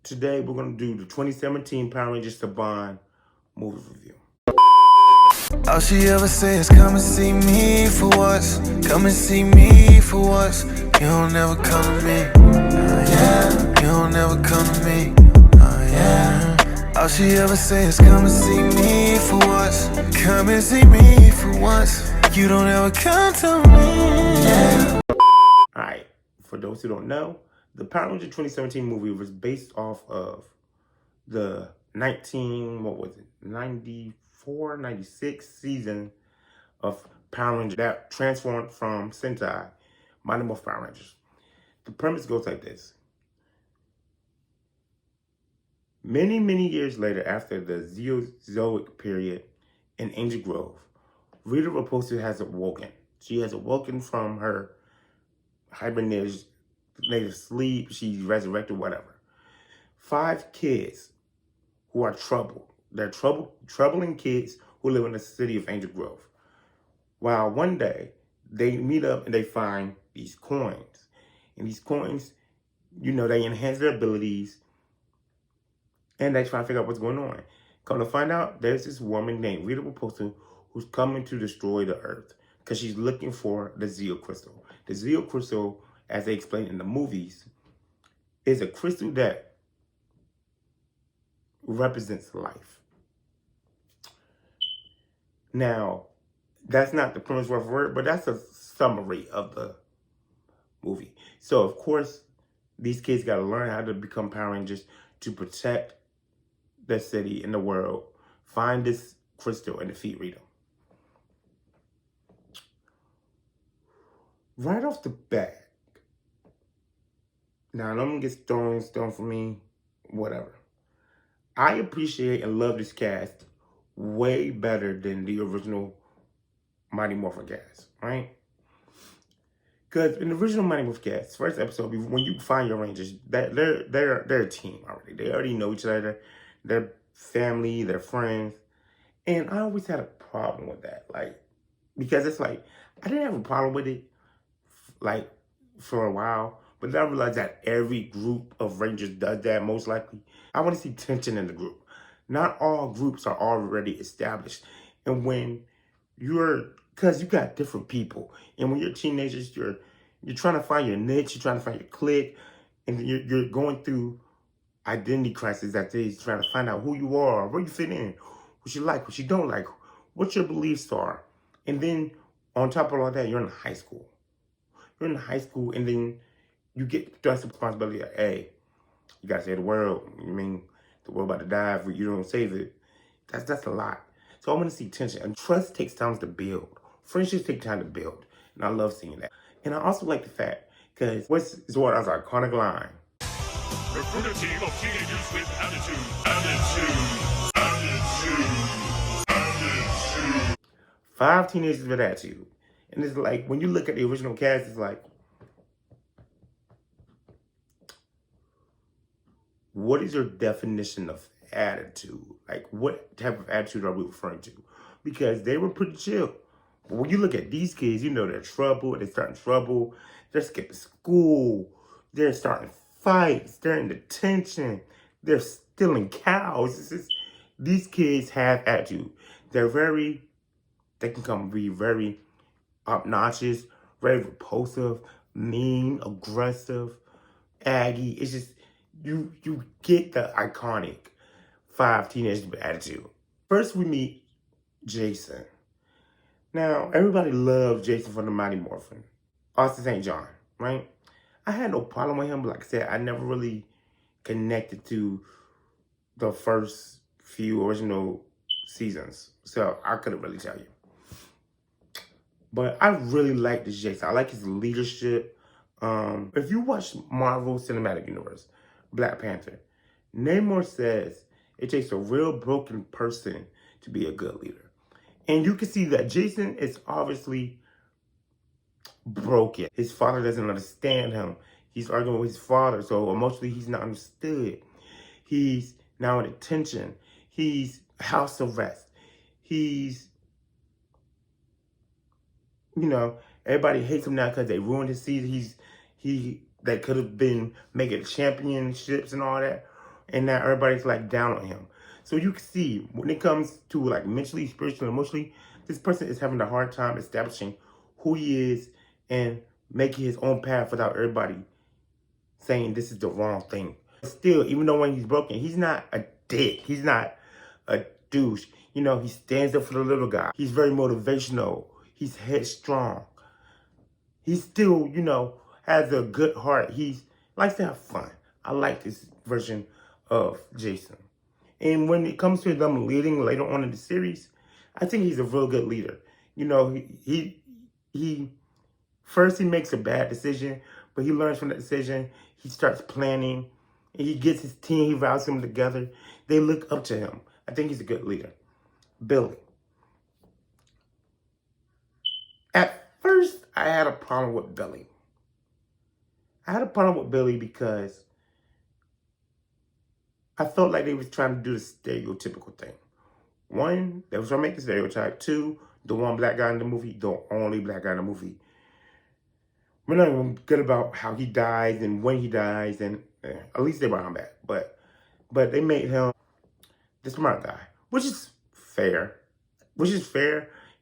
Today we're going to do the 2017 Power Rangers Saban movie review. All she ever say is come and see me for once. Come and see me for once. You don't ever come to me. Yeah. You don't ever come to me. Yeah. All she ever say is come and see me for once. Come and see me for once. You don't ever come to me. Yeah. Alright, for those who don't know, the Power Rangers 2017 movie was based off of the 94, 96 season of Power Rangers that transformed from Sentai, Mighty Morphin Power Rangers. The premise goes like this. Many years later, after the Zeozoic period in Angel Grove, Rita Repulsa has awoken. She has awoken from her hibernative sleep. She's resurrected, whatever. 5 kids who are troubled. They're troubling kids who live in the city of Angel Grove. While one day, they meet up and they find these coins. And these coins, you know, they enhance their abilities. And they try to figure out what's going on. Come to find out, there's this woman named Rita Repulsa who's coming to destroy the Earth because she's looking for the Zeo Crystal. The Zeo Crystal, as they explain in the movies, is a crystal that represents life. Now, that's not the premise word for word, but that's a summary of the movie. So, of course, these kids got to learn how to become Power Rangers to protect the city and the world, find this crystal, and defeat Rita. Right off the bat, now no one gets thrown for me, whatever. I appreciate and love this cast way better than the original Mighty Morphin cast, right? Because in the original Mighty Morphin cast, first episode, when you find your Rangers, they're a team already. They already know each other. They're family, they're friends. And I always had a problem with that. Like, because it's like, I didn't have a problem with it, like, for a while. But then I realized that every group of Rangers does that, most likely. I want to see tension in the group. Not all groups are already established. And when because you got different people. And when you're teenagers, you're trying to find your niche, you're trying to find your clique. And you're going through identity crisis that day, trying to find out who you are, where you fit in, what you like, what you don't like, what your beliefs are. And then on top of all that, you're in high school. You're in high school, and then you get the responsibility of, hey, you gotta save the world. I mean, the world about to die if you don't save it. That's a lot. So I want to see tension. And trust takes time to build. Friendships take time to build. And I love seeing that. And I also like the fact, because what's Zorda's iconic line? Recruit a team of teenagers with attitude. 5 teenagers with attitude. And it's like, when you look at the original cast, it's like, what is your definition of attitude? Like, what type of attitude are we referring to? Because they were pretty chill. But when you look at these kids, you know they're trouble. They're starting trouble. They're skipping school. They're starting fights. They're in detention. They're stealing cows. These kids have attitude. They can be very obnoxious, very repulsive, mean, aggressive, aggy. It's just, you get the iconic 5 teenagers with attitude. First, we meet Jason. Now, everybody loves Jason from the Mighty Morphin. Austin St. John, right? I had no problem with him, but like I said, I never really connected to the first few original seasons. So I couldn't really tell you. But I really like this Jason. I like his leadership. If you watch Marvel Cinematic Universe, Black Panther, Namor says it takes a real broken person to be a good leader. And you can see that Jason is obviously broken. His father doesn't understand him. He's arguing with his father, so emotionally he's not understood. He's now in detention. He's house arrest. He's, you know, everybody hates him now because they ruined his season. They could have been making championships and all that. and now everybody's like down on him. So you can see when it comes to like mentally, spiritually, emotionally, this person is having a hard time establishing who he is and making his own path without everybody saying this is the wrong thing. Still, even though when he's broken, he's not a dick. He's not a douche. You know, he stands up for the little guy. He's very motivational. He's headstrong. He still, you know, has a good heart. He likes to have fun. I like this version of Jason. And when it comes to them leading later on in the series, I think he's a real good leader. You know, he first he makes a bad decision, but he learns from that decision. He starts planning, and he gets his team. He rallies them together. They look up to him. I think he's a good leader. Billy. At first, I had a problem with Billy. I had a problem with Billy because I felt like they was trying to do the stereotypical thing. One, they was trying to make the stereotype. Two, the one black guy in the movie, the only black guy in the movie. We're not even good about how he dies and when he dies, and at least they brought him back. But they made him the smart guy, which is fair.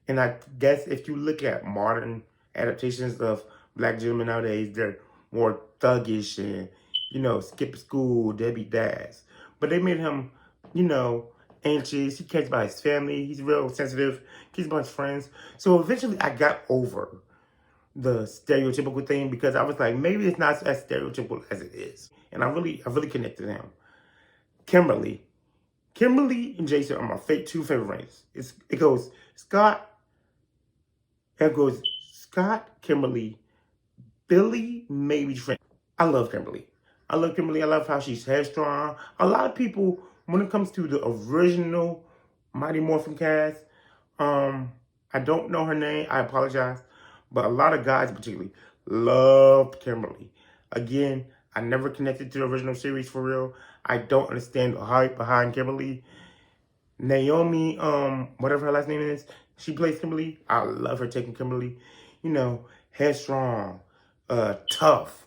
And I guess if you look at modern adaptations of black gentlemen nowadays, they're more thuggish and, you know, skip school, deadbeat dads. But they made him, you know, anxious. He cares about his family. He's real sensitive. Cares about his friends. So eventually I got over the stereotypical thing because I was like, maybe it's not as stereotypical as it is. And I really connected to him. Kimberly and Jason are my two favorite rangers. It goes Scott, Kimberly, Billy, maybe Trent. I love Kimberly. I love how she's headstrong. A lot of people, when it comes to the original Mighty Morphin cast, I don't know her name. I apologize. But a lot of guys particularly loved Kimberly. Again, I never connected to the original series for real. I don't understand the hype behind Kimberly. Naomi, whatever her last name is, she plays Kimberly. I love her taking Kimberly. You know, headstrong, tough.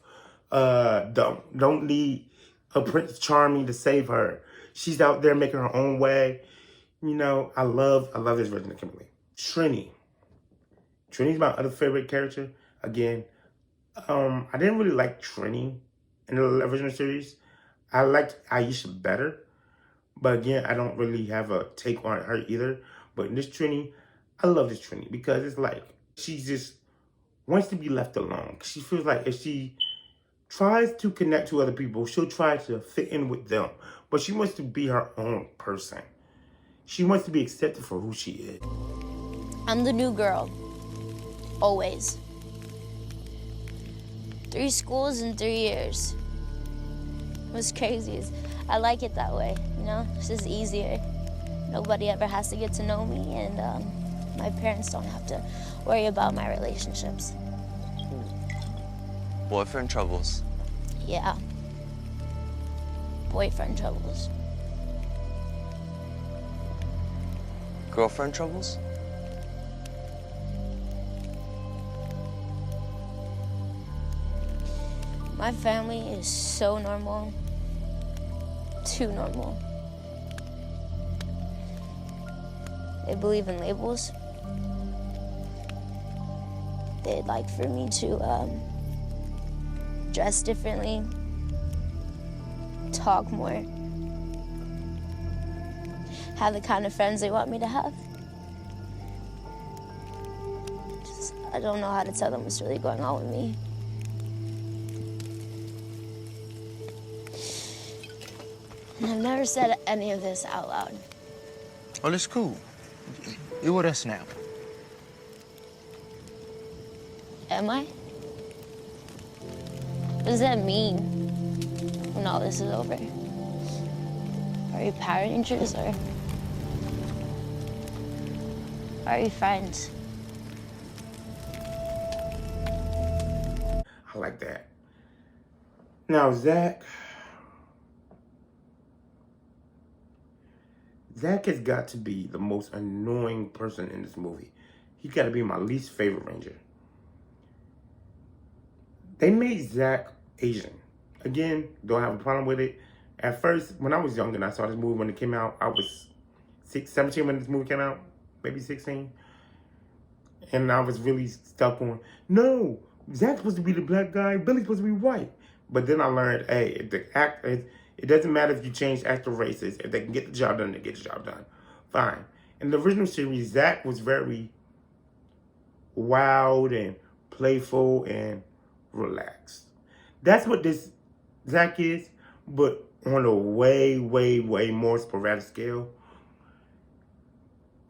Don't need a Prince Charming to save her. She's out there making her own way. You know, I love this version of Kimberly. Trini's my other favorite character. Again, I didn't really like Trini in the original series. I liked Aisha better. But again, I don't really have a take on her either. But in this Trini, I love this Trini because it's like she just wants to be left alone. She feels like if she tries to connect to other people, she'll try to fit in with them. But she wants to be her own person. She wants to be accepted for who she is. I'm the new girl. Always. 3 schools in 3 years. It was crazy. I like it that way, you know? It's just easier. Nobody ever has to get to know me, and my parents don't have to worry about my relationships. Boyfriend troubles. Yeah. Boyfriend troubles. Girlfriend troubles? My family is so normal. Too normal. They believe in labels. They'd like for me to dress differently, talk more, have the kind of friends they want me to have. I don't know how to tell them what's really going on with me. And I've never said any of this out loud. Well, it's cool. You're with us now. Am I? What does that mean when all this is over? Are you Power Rangers or are you friends? I like that. Now, Zach has got to be the most annoying person in this movie. He's got to be my least favorite Ranger. They made Zach Asian. Again, don't have a problem with it. At first, when I was young and I saw this movie when it came out, I was 17 when this movie came out, maybe 16. And I was really stuck on, no, Zach's supposed to be the black guy, Billy's supposed to be white. But then I learned, hey, if the actor, it doesn't matter if you change actor races. If they can get the job done, they get the job done. Fine. In the original series, Zach was very wild and playful and relaxed. That's what this Zach is, but on a way, way, way more sporadic scale.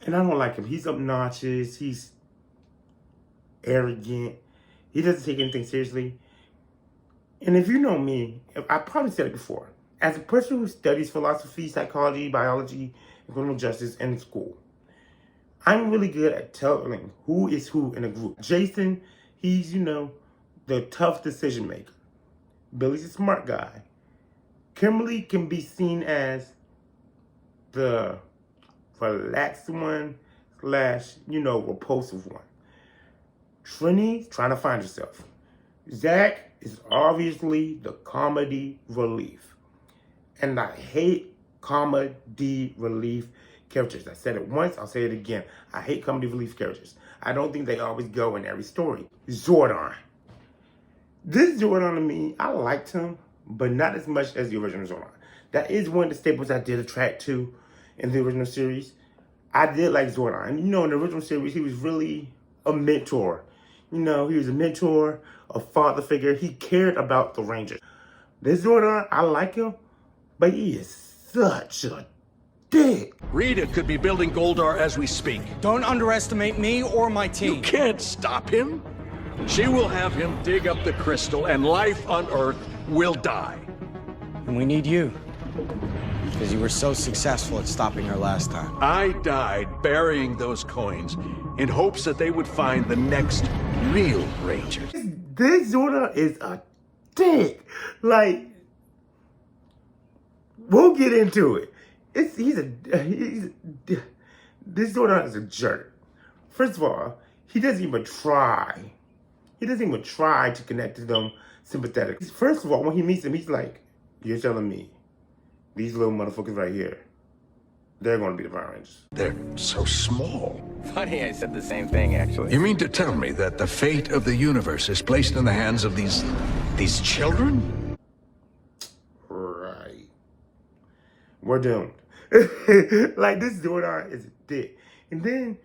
And I don't like him. He's obnoxious. He's arrogant. He doesn't take anything seriously. And if you know me, I probably said it before, as a person who studies philosophy, psychology, biology, and criminal justice in school, I'm really good at telling who is who in a group. Jason, he's, the tough decision maker. Billy's a smart guy. Kimberly can be seen as the relaxed one / repulsive one. Trinity's trying to find herself. Zach is obviously the comedy relief. And I hate comedy relief characters. I said it once, I'll say it again. I hate comedy relief characters. I don't think they always go in every story. Zordon. This Zordon to me, I liked him, but not as much as the original Zordon. That is one of the staples I did attract to in the original series. I did like Zordon. And in the original series, he was really a mentor. He was a mentor, a father figure. He cared about the Rangers. This Zordon, I like him, but he is such a dick. Rita could be building Goldar as we speak. Don't underestimate me or my team. You can't stop him. She will have him dig up the crystal, and life on Earth will die. And we need you. Because you were so successful at stopping her last time. I died burying those coins in hopes that they would find the next real Ranger. This Zordon is a dick. We'll get into it. This Zordon is a jerk. First of all, he doesn't even try. He doesn't even try to connect to them sympathetically. First of all, when he meets them, he's like, you're telling me these little motherfuckers right here, they're going to be the Power Rangers. They're so small. Funny, I said the same thing, actually. You mean to tell me that the fate of the universe is placed in the hands of these children? Right. We're doomed. This Zordon is a dick. And then,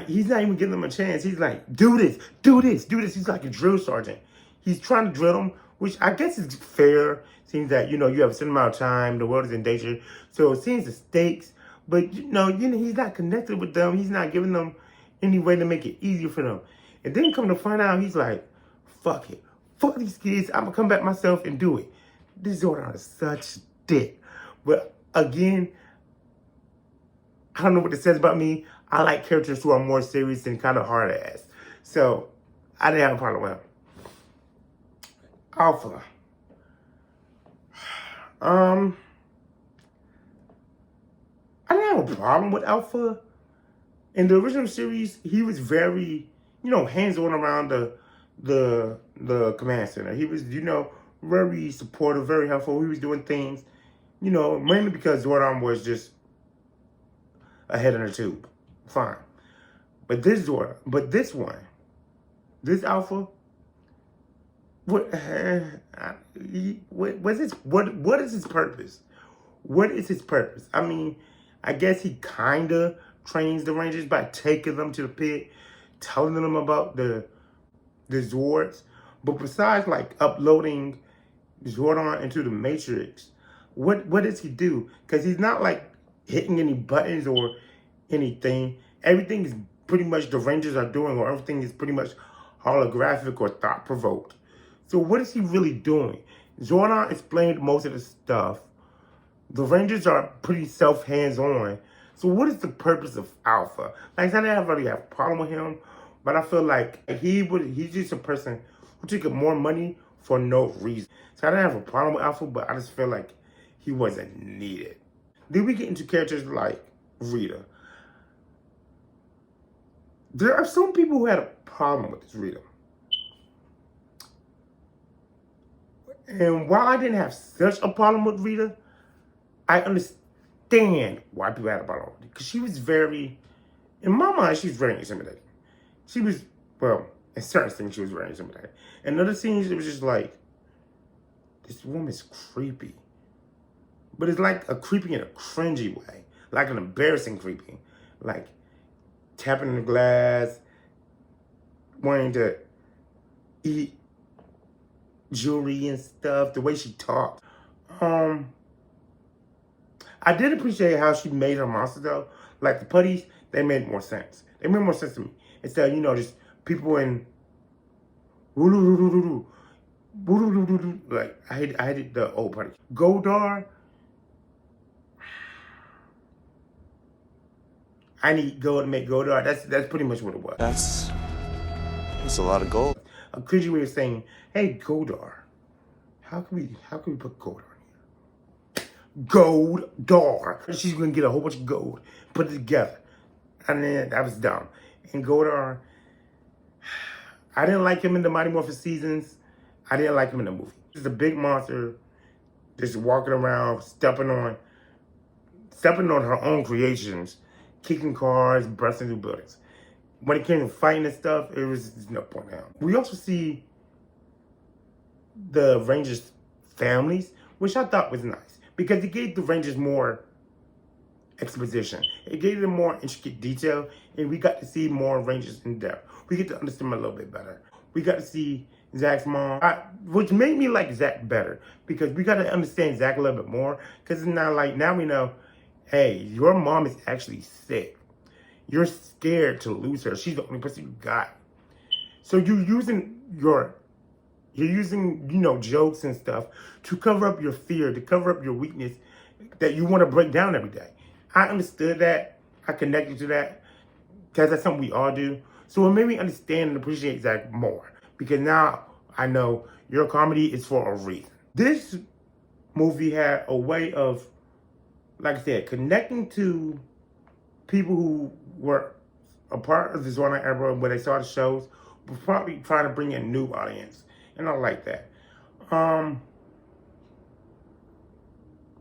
he's not even giving them a chance. He's like, do this, do this, do this. He's like a drill sergeant. He's trying to drill them, which I guess is fair. Seems that, you have a certain amount of time, the world is in danger. So it seems the stakes, but, he's not connected with them. He's not giving them any way to make it easier for them. And then come to find out, he's like, fuck it. Fuck these kids. I'm going to come back myself and do it. This Zordon is such dick. But again, I don't know what it says about me. I like characters who are more serious and kind of hard ass. So I didn't have a problem with him. Alpha. I didn't have a problem with Alpha. In the original series, he was very, hands-on around the command center. He was, very supportive, very helpful. He was doing things, mainly because Zordon was just a head in a tube. Fine. But this Alpha, what is his purpose? What is his purpose? I mean, I guess he kind of trains the Rangers by taking them to the pit, telling them about the Zords. But besides, uploading Zordon into the Matrix, what does he do? Because he's not, hitting any buttons or anything. Everything is pretty much the Rangers are doing, or everything is pretty much holographic or thought-provoked. So what is he really doing? Zordon explained most of the stuff. The Rangers are pretty hands-on. So what is the purpose of Alpha? I didn't really have a problem with him, but I feel like he's just a person who took more money for no reason. So I didn't have a problem with Alpha, but I just feel like he wasn't needed. Then we get into characters like Rita. There are some people who had a problem with this Rita. And while I didn't have such a problem with Rita, I understand why people had a problem with it. Because she was very, in my mind, she was very intimidating. She was, well, in certain things, she was very intimidating. In other scenes, it was just like, this woman's creepy. But it's like a creepy in a cringy way. Like an embarrassing creepy. Like tapping in the glass, wanting to eat jewelry and stuff, the way she talked. I did appreciate how she made her monster though. Like the putties, they made more sense. They made more sense to me. Instead of, you know, just people in like I hated the old putty. Goldar, I need gold to make Goldar. That's pretty much what it was. That's a lot of gold. A cringy way of saying, hey Goldar, how can we put Goldar in here? Goldar. She's gonna get a whole bunch of gold, put it together. And then that was dumb. And Goldar, I didn't like him in the Mighty Morphin seasons. I didn't like him in the movie. He's a big monster, just walking around, stepping on her own creations, kicking cars, busting through buildings. When it came to fighting and stuff, it was just no point now. We also see the Rangers' families, which I thought was nice because it gave the Rangers more exposition. It gave them more intricate detail, and we got to see more Rangers in depth. We get to understand them a little bit better. We got to see Zach's mom, which made me like Zach better because we got to understand Zach a little bit more because it's not like, now we know, hey, your mom is actually sick. You're scared to lose her. She's the only person you got. So you're using, you know, jokes and stuff to cover up your fear, to cover up your weakness that you want to break down every day. I understood that. I connected to that because that's something we all do. So it made me understand and appreciate Zach more because now I know your comedy is for a reason. This movie had a way of, like I said, connecting to people who were a part of the Zorn era when they saw the shows, but probably trying to bring in a new audience. And I like that.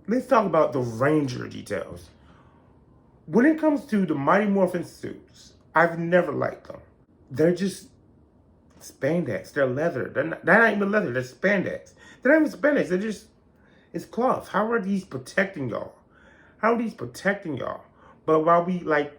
Let's talk about the Ranger details. When it comes to the Mighty Morphin suits, I've never liked them. They're just spandex. They're leather. They're not even leather. They're spandex. They're not even spandex. They're just, it's cloth. How are these protecting y'all? How are these protecting y'all? But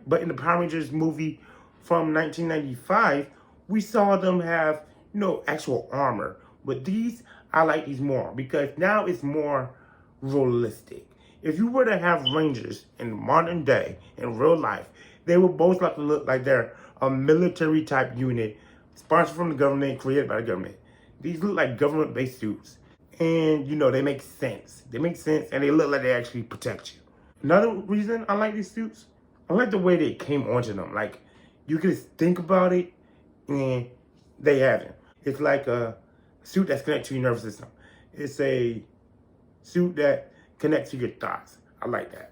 but in the Power Rangers movie from 1995, we saw them have, you know, actual armor. But these, I like these more because now it's more realistic. If you were to have Rangers in modern day, in real life, they would both like to look like they're a military type unit, sponsored from the government, created by the government. These look like government-based suits. And, you know, they make sense. They make sense and they look like they actually protect you. Another reason I like these suits, I like the way they came onto them. Like, you can just think about it and they have it. It's like a suit that's connected to your nervous system. It's a suit that connects to your thoughts. I like that.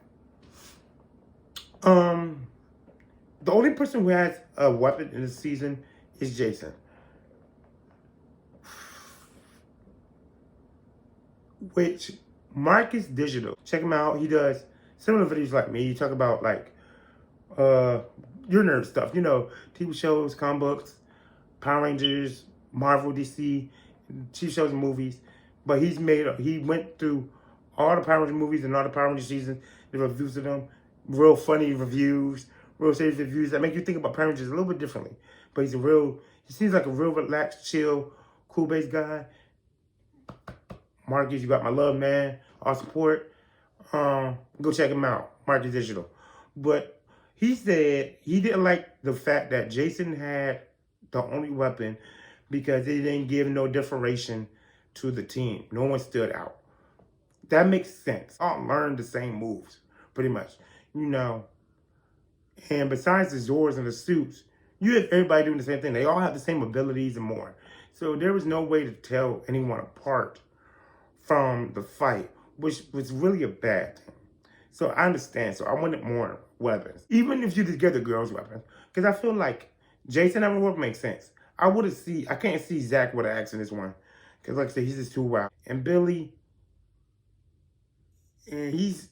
The only person who has a weapon in this season is Jason. Which, Marcus Digital, check him out. He does similar videos like me. You talk about like your nerd stuff, you know, TV shows, comic books, Power Rangers, Marvel, DC, TV shows and movies. But he went through all the Power Rangers movies and all the Power Rangers seasons, the reviews of them, real funny reviews, real serious reviews that make you think about Power Rangers a little bit differently. But he seems like a real relaxed, chill, cool-based guy. Marcus, you got my love, man. All support. Go check him out, Marcus Digital. But he said he didn't like the fact that Jason had the only weapon because it didn't give no differentiation to the team. No one stood out. That makes sense. All learned the same moves, pretty much. You know, and besides the Zords and the suits, you have everybody doing the same thing. They all have the same abilities and more. So there was no way to tell anyone apart from the fight, which was really a bad thing. So I understand. So I wanted more weapons. Even if you just get the girls' weapons. Because I feel like Jason having a weapon makes sense. I can't see Zach with an axe in this one. Because like I said, he's just too wild. And Billy, and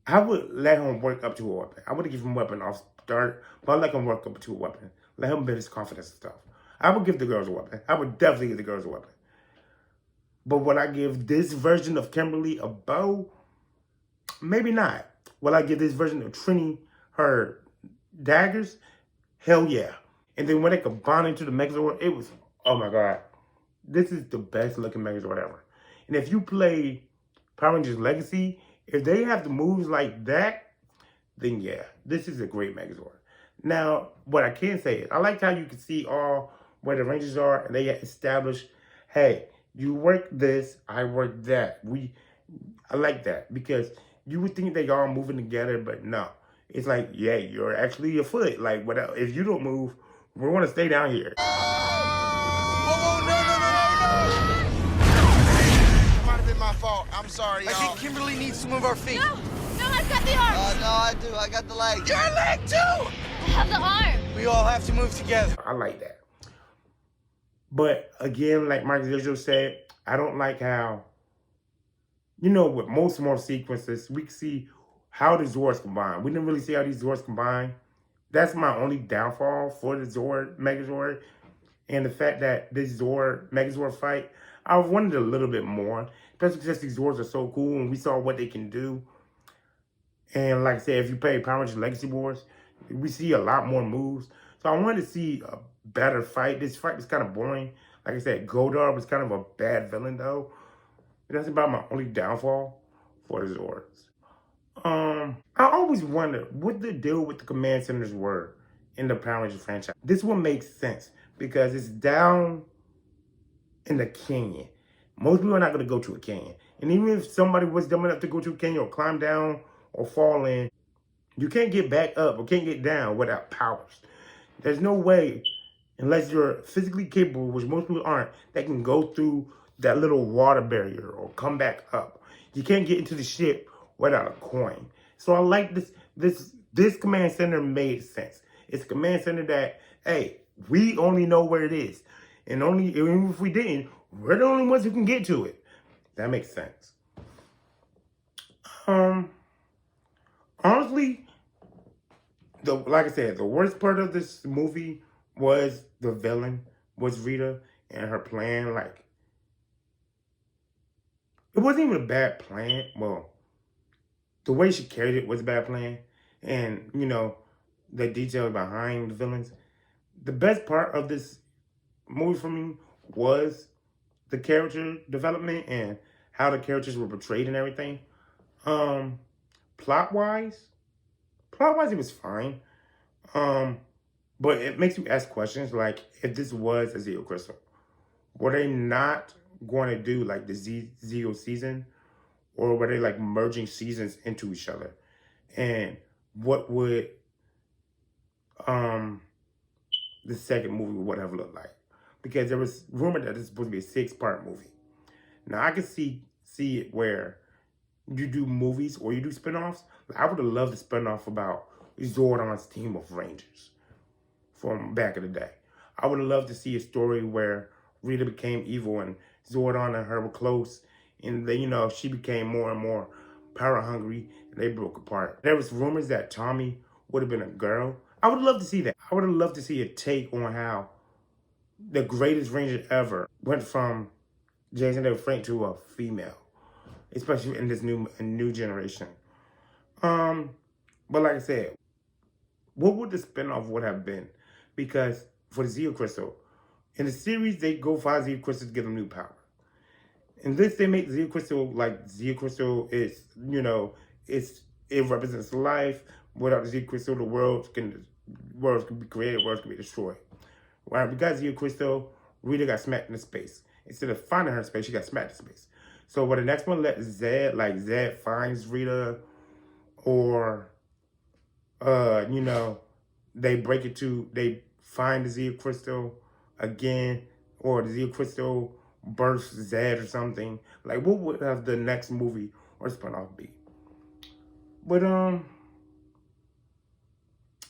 I would let him work up to a weapon. I wouldn't give him a weapon off start, but I'd let him work up to a weapon. Let him build his confidence and stuff. I would give the girls a weapon. I would definitely give the girls a weapon. But would I give this version of Kimberly a bow? Maybe not. Will I give this version of Trini her daggers? Hell yeah. And then when they combined into the Megazord, it was, oh my God. This is the best looking Megazord ever. And if you play Power Rangers Legacy, if they have the moves like that, then yeah, this is a great Megazord. Now, what I can say is, I like how you can see all where the Rangers are, and they established, hey, you work this, I work that. I like that, because you would think they all moving together, but no. It's like, yeah, you're actually a foot. Like, whatever. If you don't move, we want to stay down here. Might have been my fault. I'm sorry, y'all. I think Kimberly needs to move our feet. No, I've got the arm. No, I do. I got the leg. Your leg too! I have the arm. We all have to move together. I like that. But again, like Mike Zizzo said, I don't like how, with most more sequences, we can see how the Zords combine. We didn't really see how these Zords combine. That's my only downfall for the Zord, Megazord. And the fact that this Zord, Megazord fight, I wanted a little bit more. Especially because these Zords are so cool and we saw what they can do. And like I said, if you play Power Rangers Legacy Wars, we see a lot more moves. So I wanted to see a better fight. This fight was kind of boring. Like I said, Goldar was kind of a bad villain though. And that's about my only downfall for the Zords. I always wonder what the deal with the command centers were in the Power Rangers franchise. This one makes sense because it's down in the canyon. Most people are not going to go to a canyon. And even if somebody was dumb enough to go to a canyon or climb down or fall in, you can't get back up or can't get down without powers. There's no way, unless you're physically capable, which most people aren't, that can go through that little water barrier or come back up. You can't get into the ship without a coin. So I like this command center made sense. It's a command center that, hey, we only know where it is. And even if we didn't, we're the only ones who can get to it. That makes sense. Honestly, like I said, the worst part of this movie was the villain, was Rita and her plan. Like, it wasn't even a bad plan. Well, the way she carried it was a bad plan. And, the details behind the villains. The best part of this movie for me was the character development and how the characters were portrayed and everything. Plot-wise, it was fine. But it makes you ask questions like, if this was a Zeo Crystal, were they not going to do like the Zeo season? Or were they like merging seasons into each other? And what would the second movie would have looked like? Because there was rumor that this is supposed to be a 6-part movie. Now I can see it where you do movies or you do spinoffs. I would have loved a spinoff about Zordon's team of Rangers from back in the day. I would have loved to see a story where Rita became evil and Zordon and her were close. And then, she became more and more power hungry and they broke apart. There was rumors that Tommy would have been a girl. I would love to see that. I would have loved to see a take on how the greatest Ranger ever went from Jason David Frank to a female, especially in this new generation. But like I said, what would the spinoff would have been? Because for the Zeo Crystal, in the series, they go find Zeo Crystals to give them new power. In this, they make Zeo Crystal like Zeo Crystal is, it represents life. Without the Zeo Crystal, the worlds can be created, worlds can be destroyed. Right? We got Zeo Crystal, Rita got smacked into space. Instead of finding her in space, she got smacked in space. So what the next one let Zed finds Rita, or they find the Zeo Crystal again, or the Zeo Crystal bursts Zed or something. Like, what would have the next movie or spinoff be? But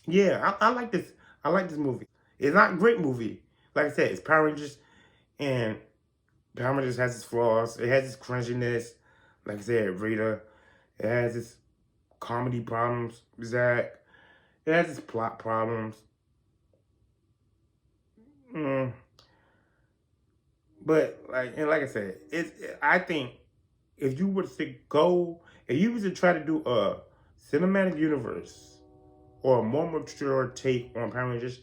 yeah, I like this. I like this movie. It's not a great movie. Like I said, it's Power Rangers, And Power Rangers has its flaws. It has its cringiness. Like I said, Rita. It has its comedy problems. Zach. It has its plot problems. But like I said, I think if you were to try to do a cinematic universe or a more mature take on Power Rangers,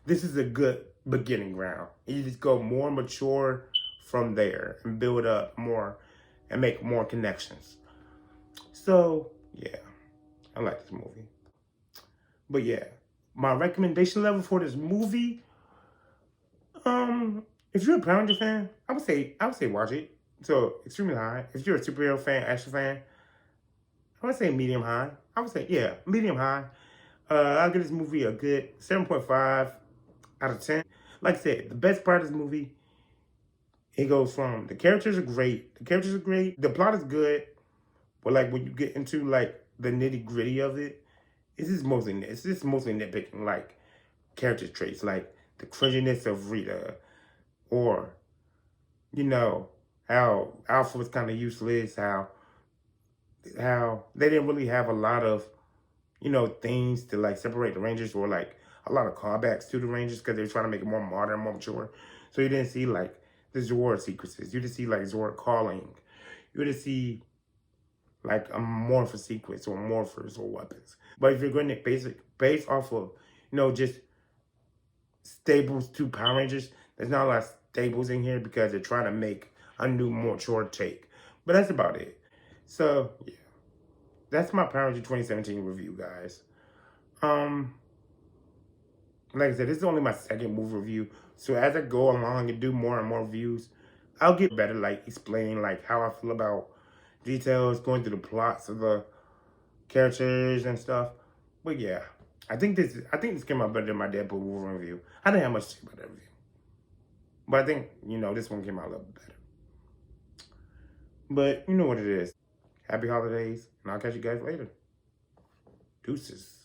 this is a good beginning ground. You just go more mature from there and build up more and make more connections. So yeah, I like this movie. But yeah, my recommendation level for this movie, if you're a Power Ranger fan, I would say watch it. So extremely high. If you're a superhero fan, action fan, I would say medium high. I would say, yeah, medium high. I'll give this movie a good 7.5 out of 10. Like I said, the best part of this movie, it goes from the characters are great. The plot is good. But like when you get into like the nitty gritty of it, it's just mostly nitpicking, like character traits, like the cringiness of Rita, or how Alpha was kind of useless, how they didn't really have a lot of things to like separate the Rangers, or like a lot of callbacks to the Rangers because they were trying to make it more modern, more mature. So you didn't see like the Zord sequences. You didn't see like Zord calling. You didn't see like a morpher sequence or morphers or weapons. But if you're going to based off of just stables to Power Rangers, there's not a lot of stables in here because they're trying to make a new, more mature take. But that's about it. So yeah, that's my Power Ranger 2017 review, guys. Like I said, this is only my second movie review. So as I go along and do more and more reviews, I'll get better, like explaining like how I feel about details, going through the plots of the characters and stuff. But yeah, I think this came out better than my Deadpool Wolverine review. I didn't have much to say about that review, but I think this one came out a little better. But you know what it is. Happy holidays, and I'll catch you guys later. Deuces.